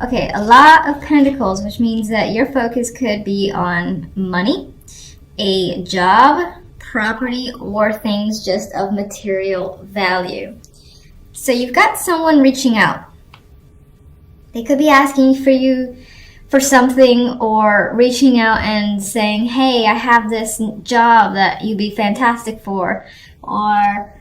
Okay, a lot of pentacles, which means that your focus could be on money, a job, property, or things just of material value. So you've got someone reaching out. They could be asking for you for something, or reaching out and saying, hey, I have this job that you'd be fantastic for, or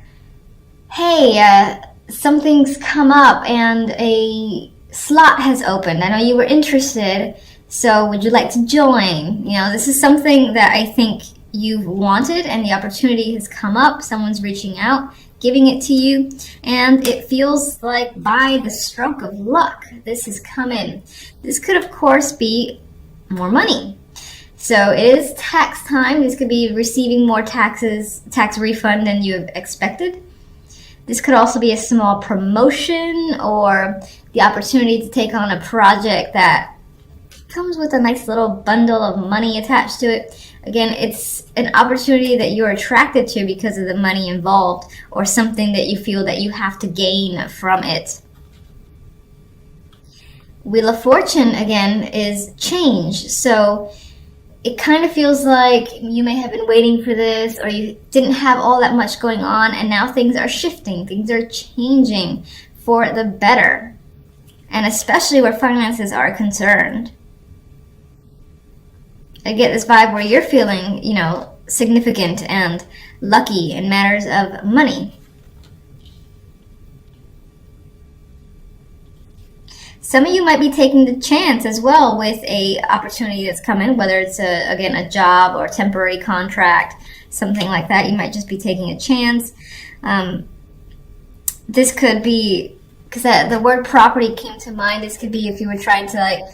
hey, something's come up and a slot has opened. I know you were interested, so would you like to join? You know, this is something that I think you've wanted and the opportunity has come up. Someone's reaching out, giving it to you, and it feels like by the stroke of luck, this has come in. This could, of course, be more money. So it is tax time. This could be receiving more tax refund than you have expected. This could also be a small promotion or the opportunity to take on a project that comes with a nice little bundle of money attached to it. Again, it's an opportunity that you're attracted to because of the money involved, or something that you feel that you have to gain from it. Wheel of Fortune, again, is change. So it kind of feels like you may have been waiting for this, or you didn't have all that much going on, and now things are shifting. Things are changing for the better, and especially where finances are concerned. I get this vibe where you're feeling, significant and lucky in matters of money. Some of you might be taking the chance as well with a opportunity that's come in, whether it's a job or temporary contract, something like that. You might just be taking a chance. This could be, because the word property came to mind, this could be if you were trying to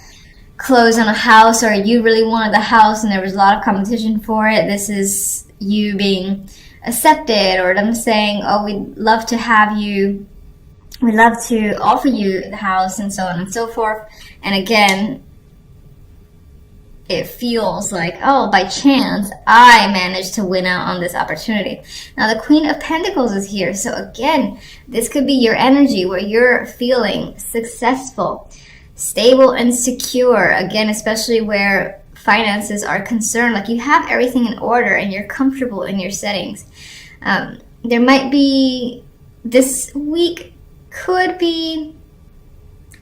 close on a house, or you really wanted the house and there was a lot of competition for it. This is you being accepted, or them saying, oh, we'd love to have you, we'd love to offer you the house, and so on and so forth. And again, it feels like, oh, by chance, I managed to win out on this opportunity. Now, the Queen of Pentacles is here. So again, this could be your energy where you're feeling successful, stable, and secure. Again, especially where finances are concerned, like you have everything in order and you're comfortable in your settings. There might be, this week could be,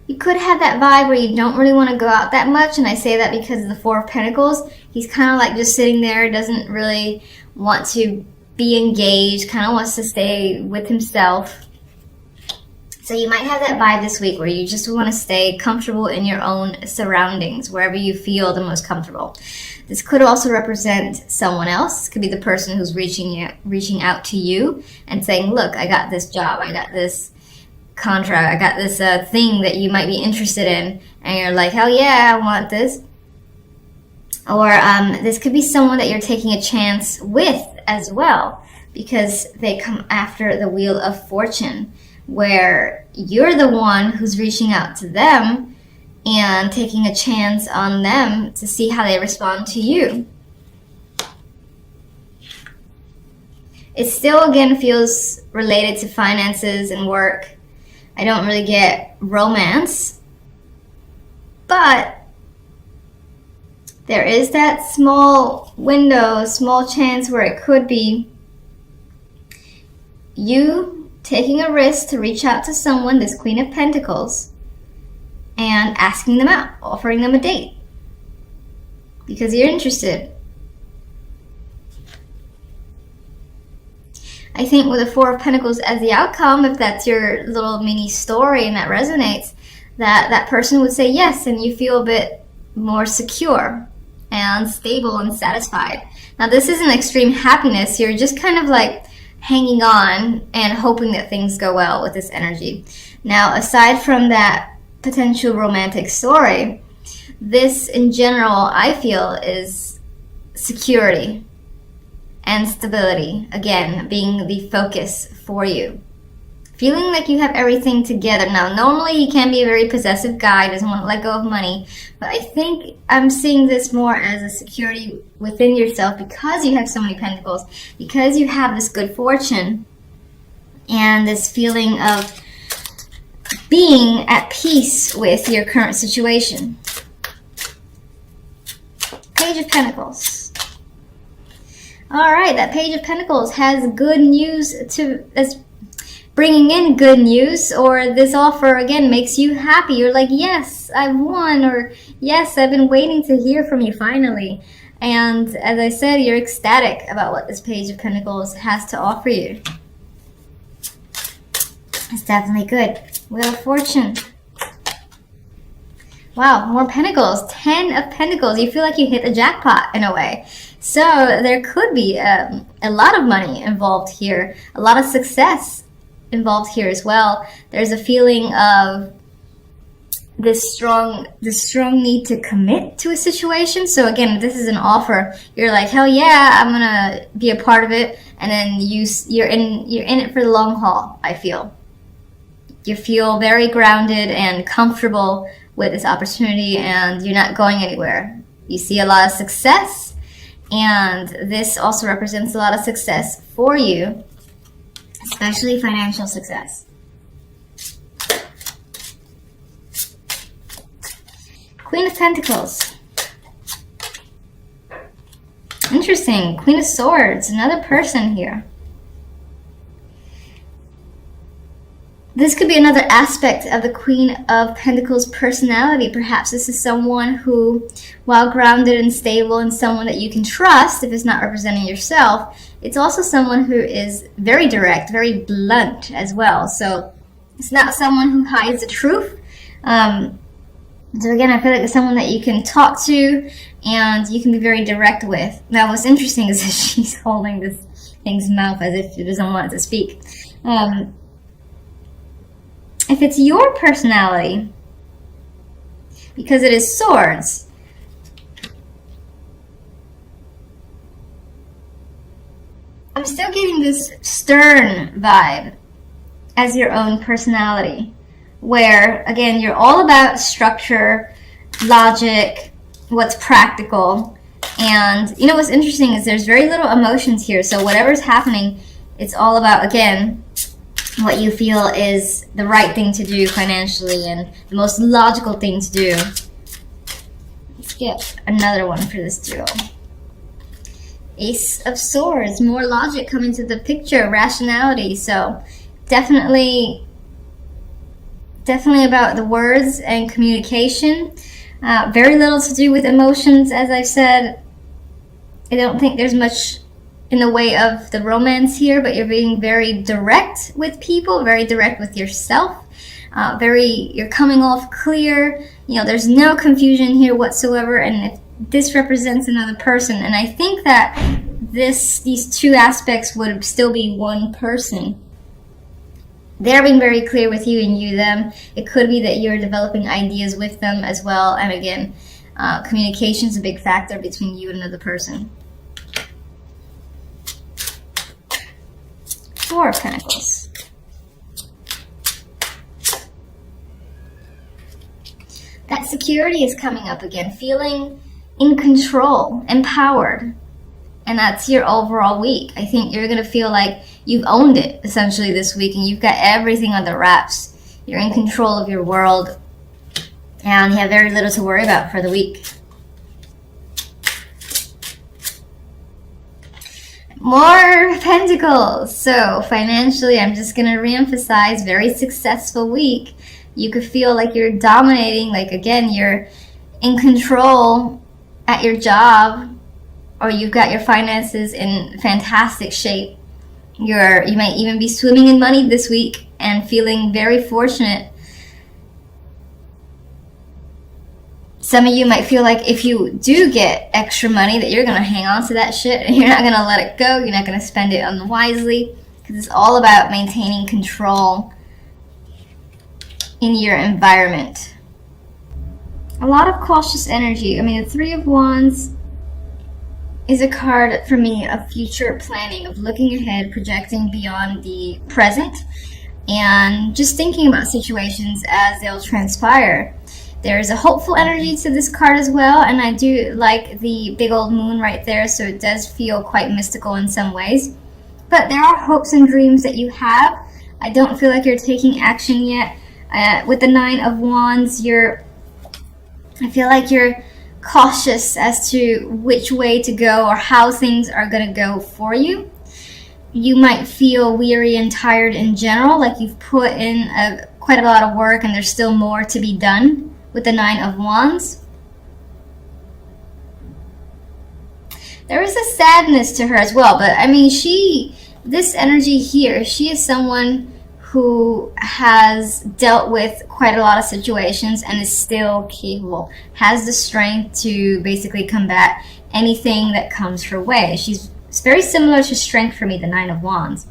you could have that vibe where you don't really want to go out that much, and I say that because of the Four of Pentacles. He's kind of like just sitting there, doesn't really want to be engaged, kind of wants to stay with himself. So you might have that vibe this week where you just want to stay comfortable in your own surroundings, wherever you feel the most comfortable. This could also represent someone else. It could be the person who's reaching out to you and saying, look, I got this job, I got this contract, I got this thing that you might be interested in. And you're like, hell yeah, I want this. Or this could be someone that you're taking a chance with as well, because they come after the Wheel of Fortune, where you're the one who's reaching out to them and taking a chance on them to see how they respond to you. It still, again, feels related to finances and work. I don't really get romance, but there is that small window, small chance where it could be you taking a risk to reach out to someone, this Queen of Pentacles, and asking them out, offering them a date, because you're interested. I think with the Four of Pentacles as the outcome, if that's your little mini story and that resonates, that person would say yes, and you feel a bit more secure and stable and satisfied. Now, this isn't extreme happiness. You're just kind of like hanging on and hoping that things go well with this energy. Now, aside from that potential romantic story, this in general, I feel, is security and stability. Again, being the focus for you. Feeling like you have everything together. Now, normally he can be a very possessive guy, doesn't want to let go of money, but I think I'm seeing this more as a security within yourself because you have so many pentacles, because you have this good fortune and this feeling of being at peace with your current situation. Page of Pentacles. All right, that Page of Pentacles has good news that's bringing in good news, or this offer again makes you happy. You're like, yes, I've won, or yes, I've been waiting to hear from you finally. And as I said, you're ecstatic about what this Page of Pentacles has to offer you. It's definitely good. Wheel of Fortune. Wow, more Pentacles. 10 of Pentacles. You feel like you hit the jackpot in a way. So there could be a lot of money involved here. A lot of success involved here as well. There's a feeling of this strong need to commit to a situation. So again, if this is an offer, you're like, hell yeah, I'm gonna be a part of it. And then you're in it for the long haul, I feel. You feel very grounded and comfortable with this opportunity, and you're not going anywhere. You see a lot of success, and this also represents a lot of success for you, especially financial success. Queen of Pentacles. Interesting. Queen of Swords, another person here. This could be another aspect of the Queen of Pentacles personality. Perhaps this is someone who, while grounded and stable and someone that you can trust, if it's not representing yourself, it's also someone who is very direct, very blunt as well. So it's not someone who hides the truth. So again, I feel like it's someone that you can talk to and you can be very direct with. Now, what's interesting is that she's holding this thing's mouth as if she doesn't want it to speak. If it's your personality, because it is swords, I'm still getting this stern vibe as your own personality, where, again, you're all about structure, logic, what's practical. And, you know, what's interesting is there's very little emotions here. So whatever's happening, it's all about, again, what you feel is the right thing to do financially and the most logical thing to do. Let's get another one for this duo. Ace of Swords, more logic coming to the picture, rationality. So definitely about the words and communication. Very little to do with emotions, as I've said. I don't think there's much in the way of the romance here, but you're being very direct with people, very direct with yourself. You're coming off clear. You know, there's no confusion here whatsoever, and if this represents another person, and I think that these two aspects would still be one person. They're being very clear with you and you them. It could be that you're developing ideas with them as well, and again, communication is a big factor between you and another person. Four of Pentacles. That security is coming up again, feeling in control, empowered. And that's your overall week. I think you're going to feel like you've owned it, essentially, this week, and you've got everything under wraps. You're in control of your world, and you have very little to worry about for the week. More Pentacles. So financially, I'm just going to reemphasize, very successful week. You could feel like you're dominating, like again, you're in control at your job, or you've got your finances in fantastic shape. You might even be swimming in money this week and feeling very fortunate. Some of you might feel like if you do get extra money that you're going to hang on to that shit and you're not going to let it go. You're not going to spend it unwisely, because it's all about maintaining control in your environment. A lot of cautious energy. I mean, the Three of Wands is a card for me of future planning, of looking ahead, projecting beyond the present, and just thinking about situations as they'll transpire. There's a hopeful energy to this card as well, and I do like the big old moon right there, so it does feel quite mystical in some ways. But there are hopes and dreams that you have. I don't feel like you're taking action yet. With the Nine of Wands, I feel like you're cautious as to which way to go or how things are going to go for you. You might feel weary and tired in general, like you've put in quite a lot of work and there's still more to be done with the Nine of Wands. There is a sadness to her as well, but I mean, this energy here, she is someone who has dealt with quite a lot of situations and is still capable, has the strength to basically combat anything that comes her way. It's very similar to strength for me, the Nine of Wands.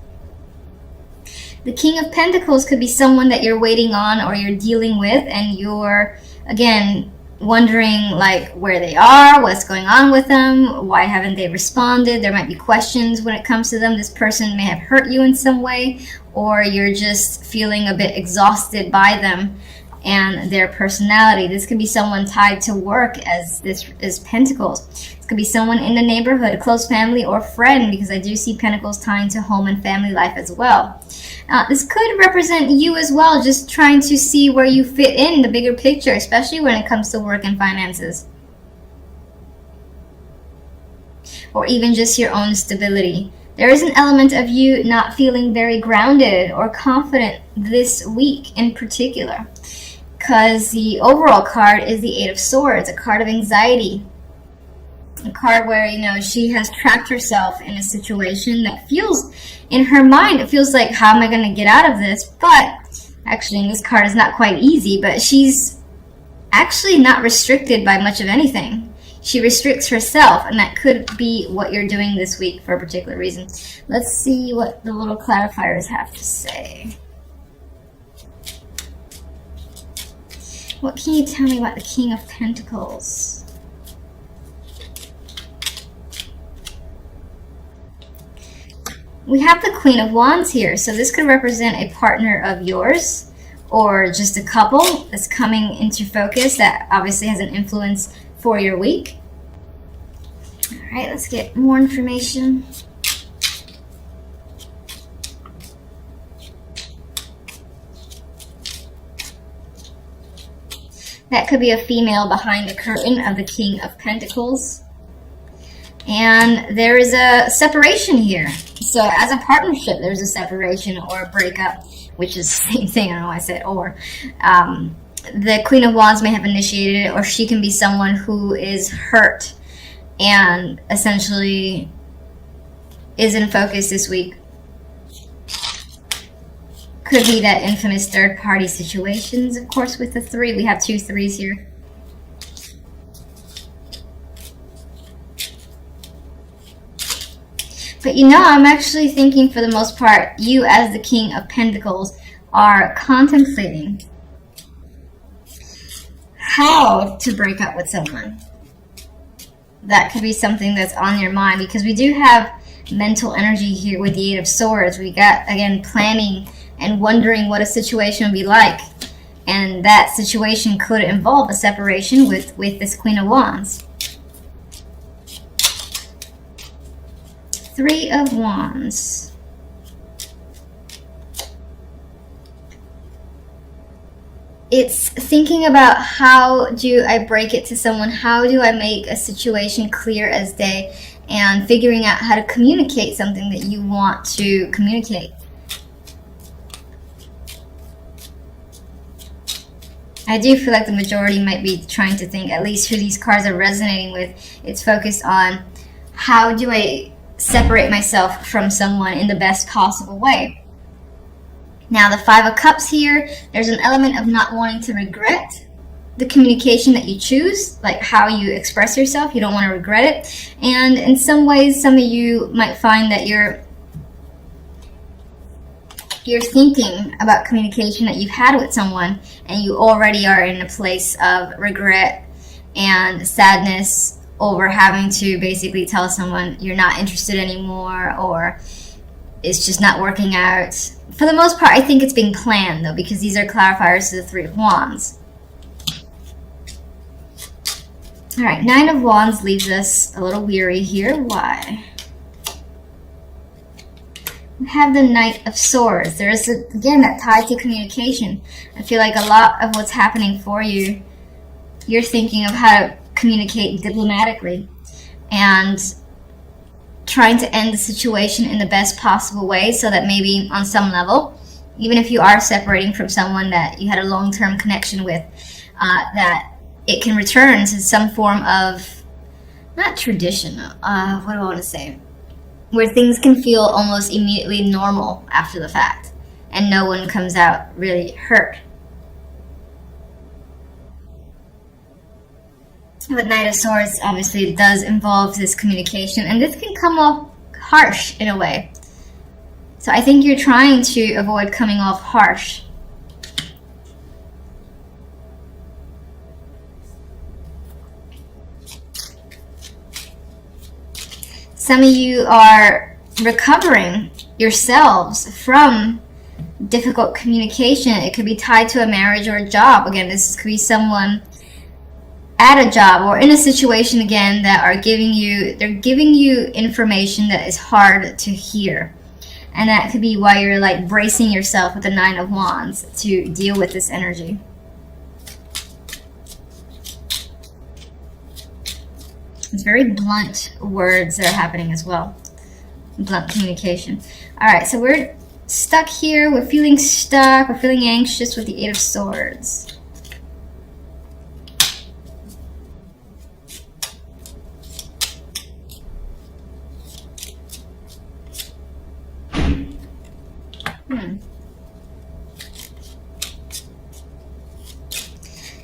The King of Pentacles could be someone that you're waiting on or you're dealing with, and you're, again, wondering like where they are, what's going on with them, why haven't they responded. There might be questions when it comes to them. This person may have hurt you in some way, or you're just feeling a bit exhausted by them and their personality. This could be someone tied to work, as this is Pentacles. This could be someone in the neighborhood, close family or friend, because I do see Pentacles tying to home and family life as well. This could represent you as well, just trying to see where you fit in the bigger picture, especially when it comes to work and finances. Or even just your own stability. There is an element of you not feeling very grounded or confident this week in particular, because the overall card is the Eight of Swords, a card of anxiety. A card where, she has trapped herself in a situation that feels, in her mind, it feels like, how am I going to get out of this? But actually, this card is not quite easy, but she's actually not restricted by much of anything. She restricts herself, and that could be what you're doing this week for a particular reason. Let's see what the little clarifiers have to say. What can you tell me about the King of Pentacles? We have the Queen of Wands here, so this could represent a partner of yours or just a couple that's coming into focus that obviously has an influence for your week. All right, let's get more information. That could be a female behind the curtain of the King of Pentacles. And there is a separation here. So as a partnership, there's a separation or a breakup, which is the same thing. I don't know why I said or. The Queen of Wands may have initiated it, or she can be someone who is hurt and essentially is in focus this week. Could be that infamous third-party situations, of course, with the three. We have 2 3s here. But I'm actually thinking for the most part, you as the King of Pentacles are contemplating how to break up with someone. That could be something that's on your mind, because we do have mental energy here with the Eight of Swords. We got, again, planning and wondering what a situation would be like. And that situation could involve a separation with this Queen of Wands. 3 of Wands. It's thinking about, how do I break it to someone? How do I make a situation clear as day? And figuring out how to communicate something that you want to communicate. I do feel like the majority might be trying to think, at least who these cards are resonating with. It's focused on, how do I separate myself from someone in the best possible way? Now, the 5 of Cups here, there's an element of not wanting to regret the communication that you choose, like how you express yourself. You don't want to regret it. And in some ways, some of you might find that you're thinking about communication that you've had with someone, and you already are in a place of regret and sadness over having to basically tell someone you're not interested anymore, or it's just not working out. For the most part, I think it's being planned, though, because these are clarifiers to the 3 of Wands. All right, 9 of Wands leaves us a little weary here. Why? We have the Knight of Swords. There is, again, that tie to communication. I feel like a lot of what's happening for you, you're thinking of how to communicate diplomatically and trying to end the situation in the best possible way, so that maybe on some level, even if you are separating from someone that you had a long-term connection with, that it can return to some form of, not tradition, what do I want to say? Where things can feel almost immediately normal after the fact, and no one comes out really hurt. But Knight of Swords obviously does involve this communication, and this can come off harsh in a way. So I think you're trying to avoid coming off harsh. Some of you are recovering yourselves from difficult communication. It could be tied to a marriage or a job. Again, this could be someone at a job or in a situation, again, that are giving you information that is hard to hear. And that could be why you're like bracing yourself with the Nine of Wands to deal with this energy. It's very blunt words that are happening as well. Blunt communication. Alright, so we're stuck here. We're feeling stuck. We're feeling anxious with the Eight of Swords.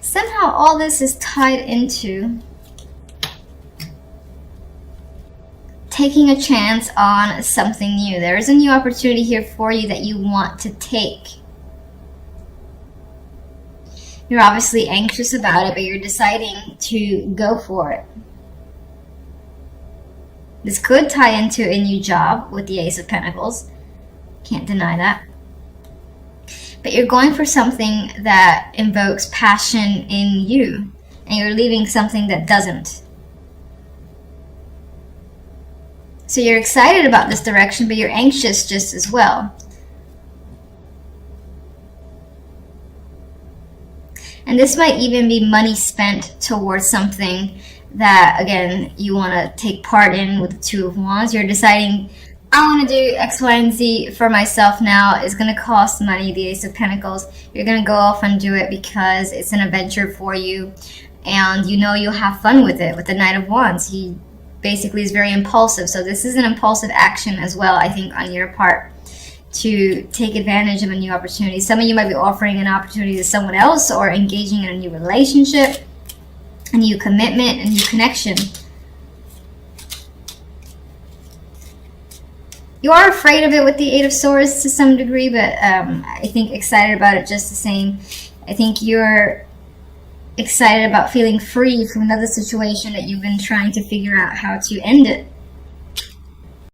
Somehow all this is tied into taking a chance on something new. There is a new opportunity here for you that you want to take. You're obviously anxious about it, but you're deciding to go for it. This could tie into a new job with the Ace of Pentacles. Can't deny that. But you're going for something that invokes passion in you, and you're leaving something that doesn't. So you're excited about this direction, but you're anxious just as well. And this might even be money spent towards something that, again, you want to take part in with the Two of Wands. You're deciding, I want to do X, Y, and Z for myself now. It's going to cost money, the Ace of Pentacles. You're going to go off and do it because it's an adventure for you. And you know you'll have fun with it. With the Knight of Wands, he basically is very impulsive. So this is an impulsive action as well, I think, on your part, to take advantage of a new opportunity. Some of you might be offering an opportunity to someone else, or engaging in a new relationship, a new commitment, a new connection. You are afraid of it with the Eight of Swords to some degree, but I think excited about it just the same. I think you're excited about feeling free from another situation that you've been trying to figure out how to end it.